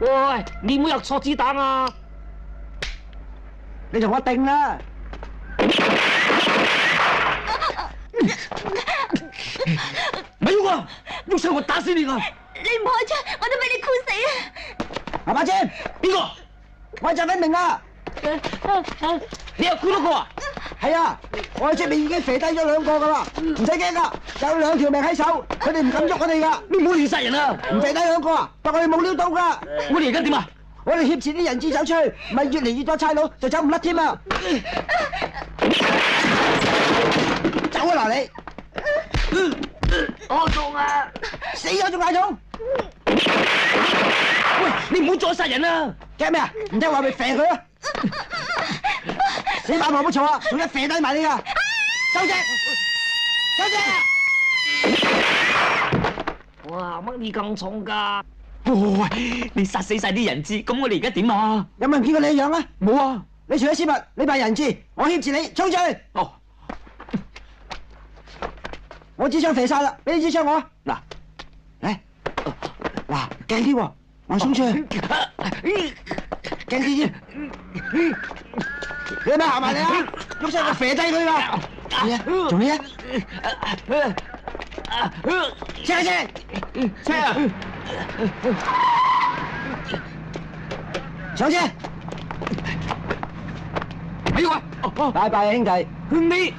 喂，你唔好入錯子彈啊！你同我定啦！咪喐啊！喐手我打死你噶！你唔開槍，我都俾你箍死啊！阿把姐，邊個？我係習偉明啊！你又箍到個啊？係啊，我喺出面已經射低咗2個噶啦，唔使驚噶，有2條命喺手，佢哋唔敢喐我哋噶。你唔好亂殺人啊！唔射低2個啊，但我哋冇料到噶。我哋而家點啊？我哋挾持啲人質走出去，咪越嚟越多差佬，就走唔甩添啊！走啊嗱你！我中啊！死咗仲嗌痛？喂，你唔好再殺人啊！驚咩啊？唔聽話咪射佢啊！死八婆冇嘈啊！仲一射低埋你啊！收隻，收隻！哇，乜你咁重㗎？喂，你殺死晒啲人質，咁我哋而家點啊？有冇人見過你嘅樣啊？冇啊！你除咗私物，你扮人質，我挾持你，衝出去！哦，我支槍射晒啦，俾你支槍我啊！嗱，嚟，嗱，鏡啲喎，我衝出去，鏡啲先。你咪行埋嚟啊！喐手我射低佢啦！係啊，做咩啊？車車啊！上車！哎呀！拜拜啊，兄弟！你。